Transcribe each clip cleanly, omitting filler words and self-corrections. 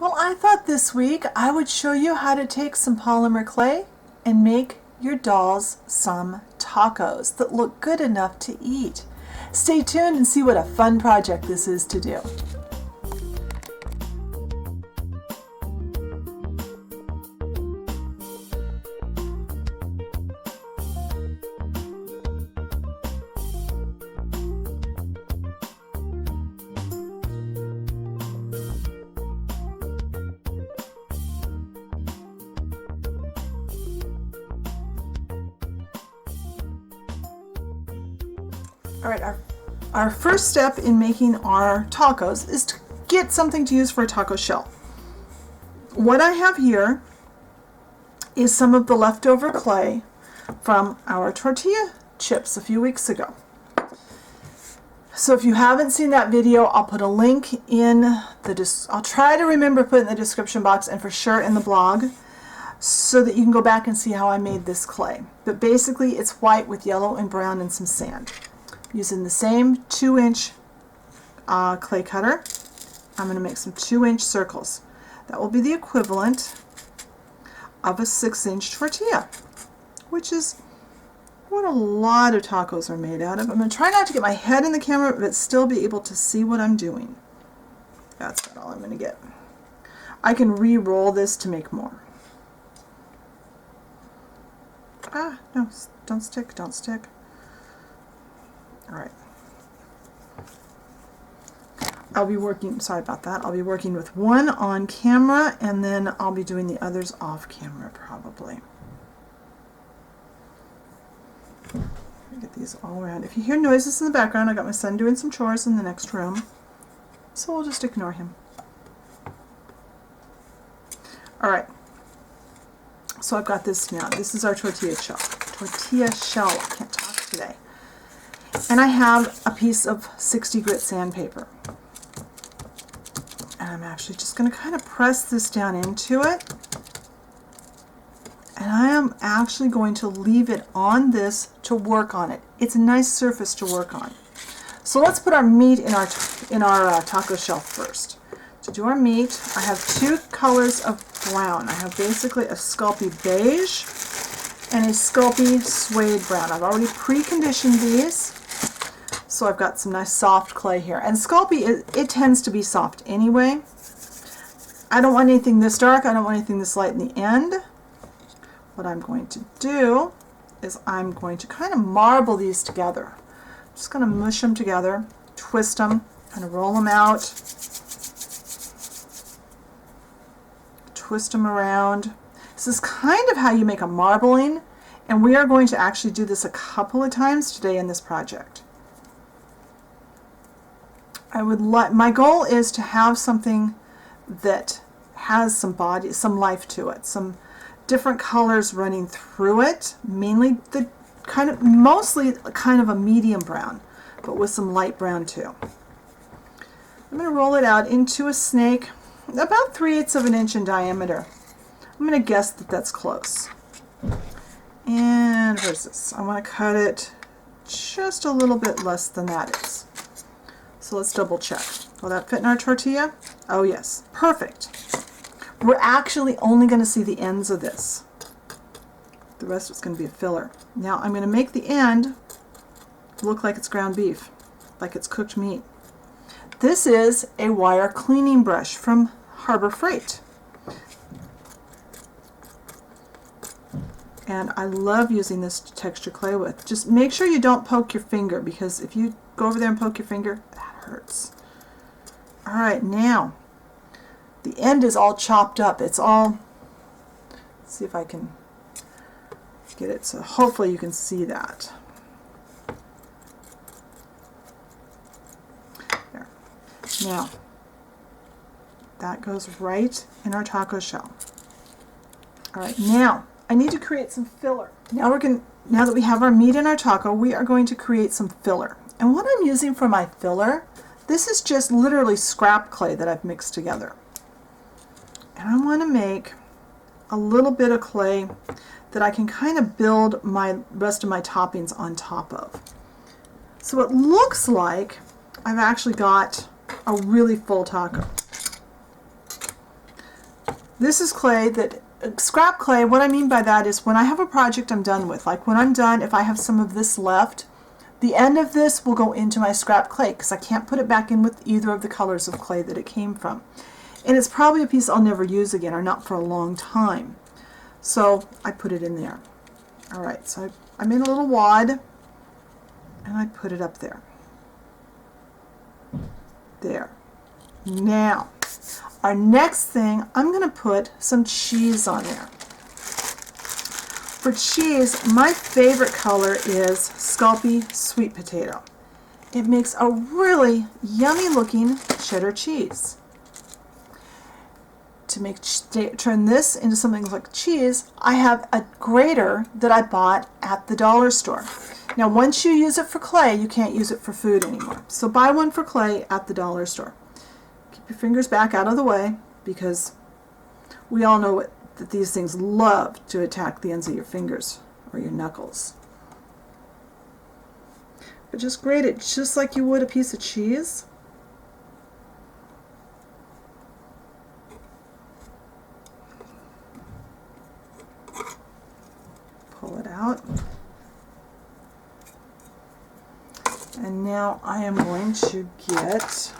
Well, I thought this week I would show you how to take some polymer clay and make your dolls some tacos that look good enough to eat. Stay tuned and see what a fun project this is to do. All right, our first step in making our tacos is to get something to use for a taco shell. What I have here is some of the leftover clay from our tortilla chips a few weeks ago. So if you haven't seen that video, I'll put a link in I'll try to remember to put it in the description box and for sure in the blog so that you can go back and see how I made this clay. But basically it's white with yellow and brown and some sand. Using the same 2-inch clay cutter, I'm going to make some 2-inch circles. That will be the equivalent of a 6-inch tortilla, which is what a lot of tacos are made out of. I'm going to try not to get my head in the camera, but still be able to see what I'm doing. That's about all I'm going to get. I can re-roll this to make more. Ah, no, don't stick, don't stick. All right. I'll be working, sorry about that, I'll be working with one on camera and then I'll be doing the others off camera probably. Get these all around. If you hear noises in the background, I got my son doing some chores in the next room, so we'll just ignore him. All right. So I've got this now. This is our tortilla shell. Tortilla shell. I can't talk today. And I have a piece of 60 grit sandpaper. And I'm actually just going to kind of press this down into it. And I am actually going to leave it on this to work on it. It's a nice surface to work on. So let's put our meat in our taco shell first. To do our meat, I have two colors of brown. I have basically a Sculpey beige and a Sculpey suede brown. I've already preconditioned these. So I've got some nice soft clay here. And Sculpey, it tends to be soft anyway. I don't want anything this dark. I don't want anything this light in the end. What I'm going to do is I'm going to kind of marble these together. I'm just going to mush them together, twist them, kind of roll them out, twist them around. This is kind of how you make a marbling, and we are going to actually do this a couple of times today in this project. My goal is to have something that has some body, some life to it, some different colors running through it, mainly mostly kind of a medium brown, but with some light brown too. I'm going to roll it out into a snake about 3/8 of an inch in diameter. I'm going to guess that that's close. And where's this? I want to cut it just a little bit less than that is. So let's double check. Will that fit in our tortilla? Oh yes, perfect. We're actually only going to see the ends of this. The rest is going to be a filler. Now I'm going to make the end look like it's ground beef, like it's cooked meat. This is a wire cleaning brush from Harbor Freight. And I love using this texture clay with. Just make sure you don't poke your finger, because if you go over there and poke your finger, that hurts. All right, now the end is all chopped up. It's all, let's see if I can get it so hopefully you can see that. There. Now, that goes right in our taco shell. All right, now I need to create some filler. Now that we have our meat in our taco, we are going to create some filler. And what I'm using for my filler, this is just literally scrap clay that I've mixed together. And I want to make a little bit of clay that I can kind of build my rest of my toppings on top of. So it looks like I've actually got a really full taco. This is clay that, scrap clay. What I mean by that is when I have a project I'm done with, like when I'm done, if I have some of this left, the end of this will go into my scrap clay because I can't put it back in with either of the colors of clay that it came from. And it's probably a piece I'll never use again, or not for a long time. So I put it in there. All right, so I made a little wad and I put it up there. There. Now, our next thing, I'm going to put some cheese on there. For cheese, my favorite color is Sculpey Sweet Potato. It makes a really yummy looking cheddar cheese. To turn this into something like cheese, I have a grater that I bought at the dollar store. Now once you use it for clay, you can't use it for food anymore. So buy one for clay at the dollar store. Keep your fingers back out of the way because we all know that these things love to attack the ends of your fingers or your knuckles. But just grate it just like you would a piece of cheese. Pull it out. And now I am going to get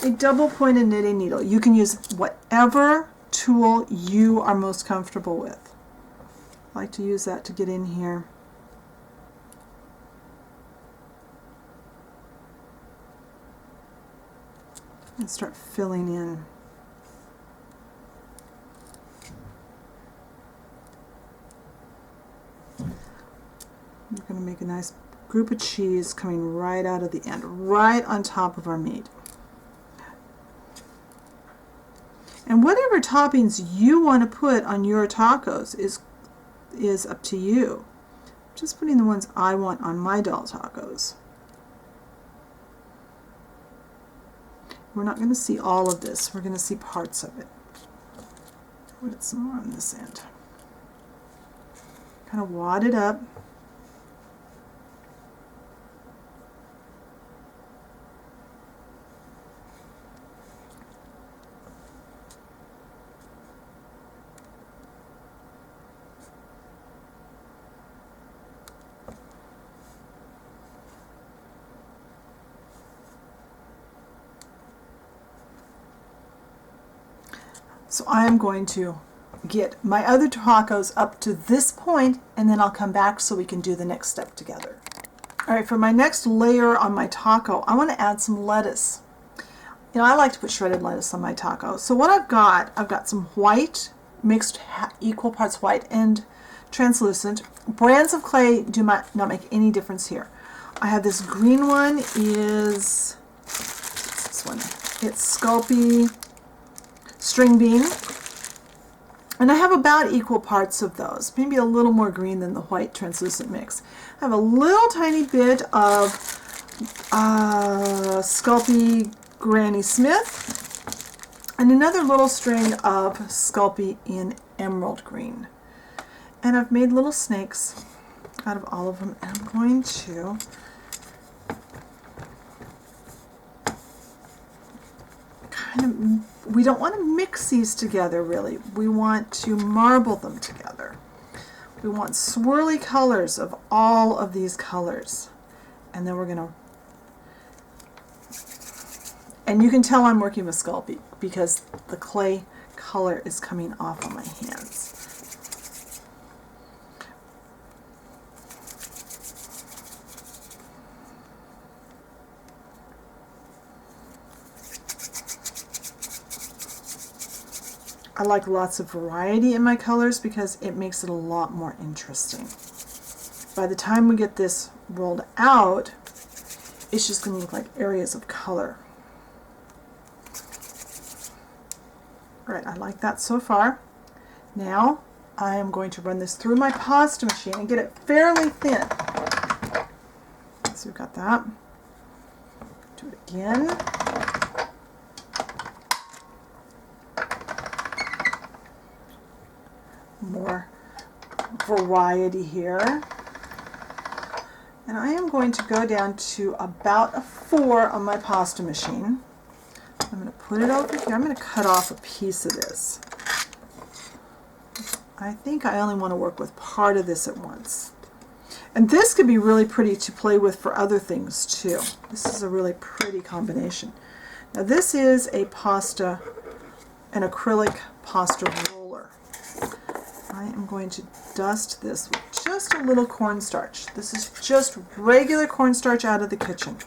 a double-pointed knitting needle. You can use whatever tool you are most comfortable with. I like to use that to get in here. And start filling in. We're going to make a nice group of cheese coming right out of the end, right on top of our meat. And whatever toppings you want to put on your tacos is up to you. I'm just putting the ones I want on my doll tacos. We're not going to see all of this. We're going to see parts of it. Put some more on this end. Kind of wad it up. So I'm going to get my other tacos up to this point and then I'll come back so we can do the next step together. Alright, for my next layer on my taco, I want to add some lettuce. You know, I like to put shredded lettuce on my taco. So what I've got some white, mixed equal parts white and translucent. Brands of clay do not make any difference here. I have this green one is, this one, it's Sculpey String Bean, and I have about equal parts of those, maybe a little more green than the white translucent mix. I have a little tiny bit of Sculpey Granny Smith and another little string of Sculpey in Emerald Green. And I've made little snakes out of all of them, and I'm going to we don't want to mix these together really. We want to marble them together. We want swirly colors of all of these colors. And then we're going to, and you can tell I'm working with Sculpey because the clay color is coming off on my hands. I like lots of variety in my colors because it makes it a lot more interesting. By the time we get this rolled out, it's just going to look like areas of color. All right, I like that so far. Now I am going to run this through my pasta machine and get it fairly thin. So we've got that. Do it again. More variety here. And I am going to go down to about a 4 on my pasta machine. I'm going to put it over here. I'm going to cut off a piece of this. I think I only want to work with part of this at once. And this could be really pretty to play with for other things too. This is a really pretty combination. Now this is an acrylic pasta roller. I am going to dust this with just a little cornstarch. This is just regular cornstarch out of the kitchen.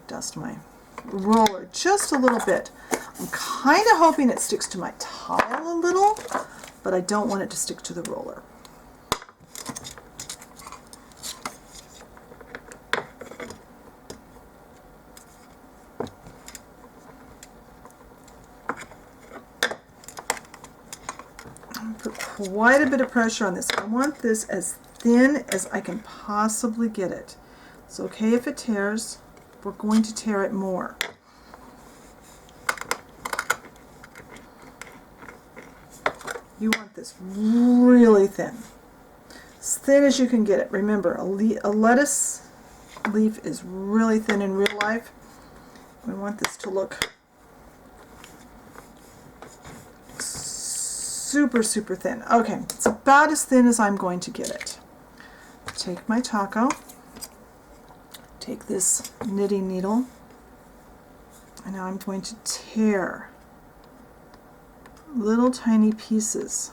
Dust my roller just a little bit. I'm kind of hoping it sticks to my tile a little, but I don't want it to stick to the roller. Put quite a bit of pressure on this. I want this as thin as I can possibly get it. It's okay if it tears. We're going to tear it more. You want this really thin. As thin as you can get it. Remember, a lettuce leaf is really thin in real life. We want this to look super, super thin. Okay, it's about as thin as I'm going to get it. Take my taco, take this knitting needle, and now I'm going to tear little tiny pieces.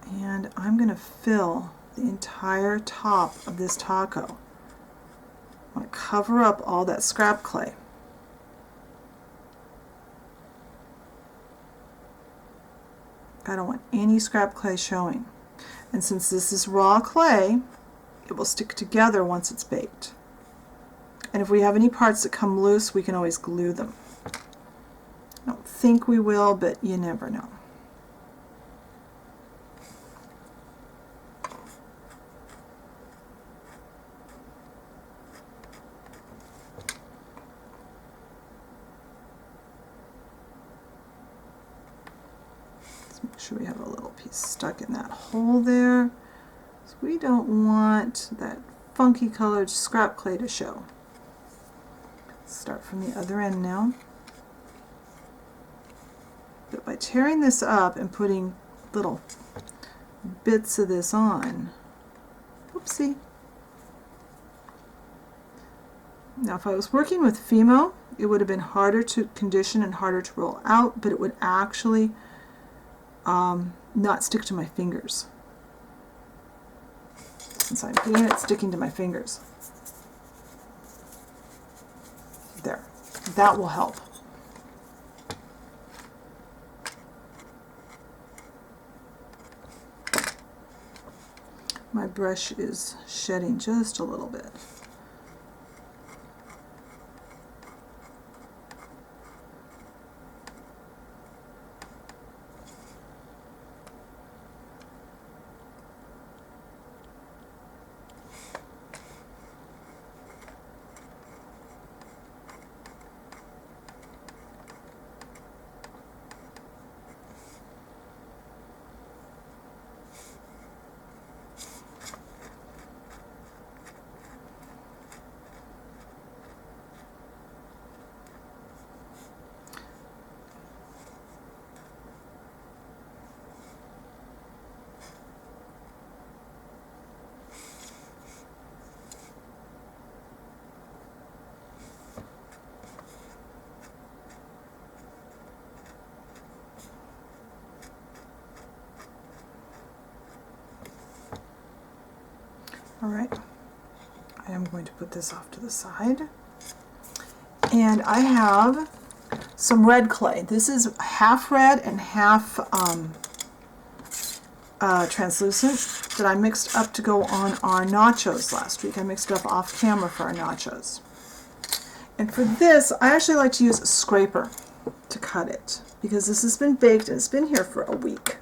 And I'm going to fill the entire top of this taco. I'm going to cover up all that scrap clay. I don't want any scrap clay showing. And since this is raw clay, it will stick together once it's baked. And if we have any parts that come loose, we can always glue them. I don't think we will, but you never know. Make sure we have a little piece stuck in that hole there. So we don't want that funky colored scrap clay to show. Start from the other end now. But by tearing this up and putting little bits of this on, whoopsie. Now if I was working with Fimo, it would have been harder to condition and harder to roll out, but it would actually not stick to my fingers. Since I'm getting it sticking to my fingers. There. That will help. My brush is shedding just a little bit. All right, I am going to put this off to the side. And I have some red clay. This is half red and half translucent that I mixed up to go on our nachos last week. I mixed it up off camera for our nachos. And for this, I actually like to use a scraper to cut it because this has been baked and it's been here for a week.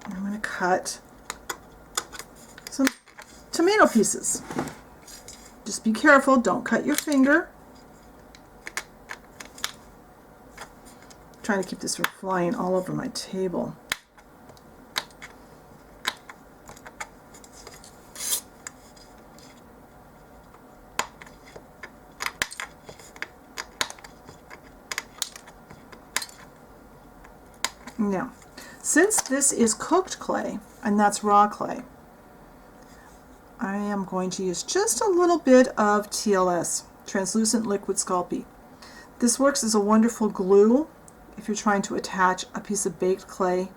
I'm going to cut some tomato pieces. Just be careful, don't cut your finger. I'm trying to keep this from flying all over my table. Now, since this is cooked clay and that's raw clay, I am going to use just a little bit of TLS, translucent liquid Sculpey. This works as a wonderful glue if you're trying to attach a piece of baked clay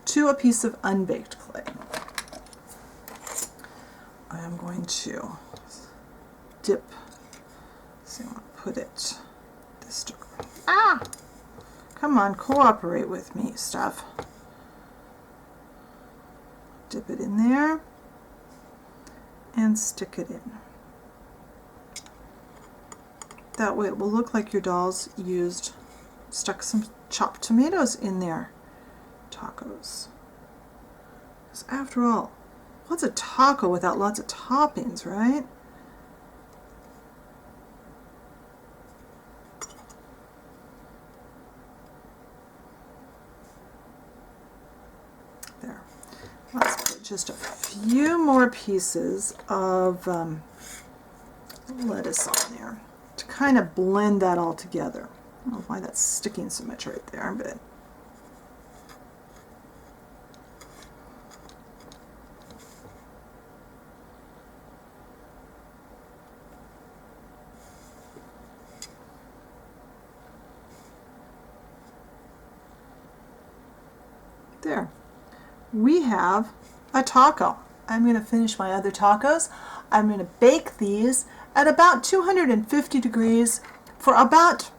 to a piece of unbaked clay. I am going to dip, see, I want to put it this direction. Ah! Come on, cooperate with me, stuff. Dip it in there and stick it in. That way it will look like your dolls stuck some chopped tomatoes in their tacos. Because after all, what's a taco without lots of toppings, right? There. Let's put just a few more pieces of lettuce on there to kind of blend that all together. I don't know why that's sticking so much right there, but there. We have a taco. I'm going to finish my other tacos. I'm going to bake these at about 250 degrees for about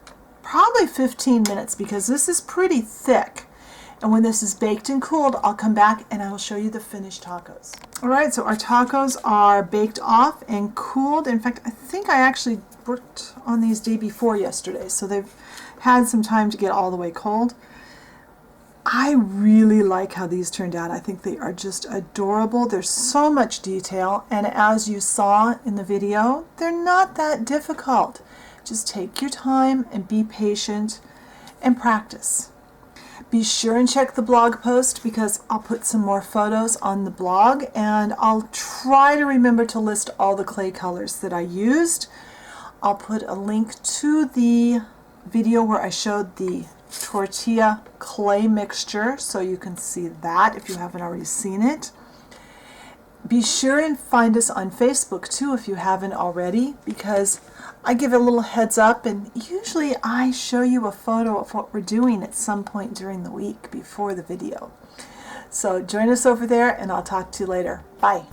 probably 15 minutes because this is pretty thick. And when this is baked and cooled, I'll come back and I will show you the finished tacos. Alright, so our tacos are baked off and cooled. In fact, I think I actually worked on these day before yesterday, so they've had some time to get all the way cold. I really like how these turned out. I think they are just adorable. There's so much detail, and as you saw in the video, they're not that difficult. Just take your time and be patient and practice. Be sure and check the blog post because I'll put some more photos on the blog, and I'll try to remember to list all the clay colors that I used. I'll put a link to the video where I showed the tortilla clay mixture so you can see that if you haven't already seen it. Be sure and find us on Facebook too if you haven't already, because I give a little heads up and usually I show you a photo of what we're doing at some point during the week before the video. So join us over there and I'll talk to you later. Bye.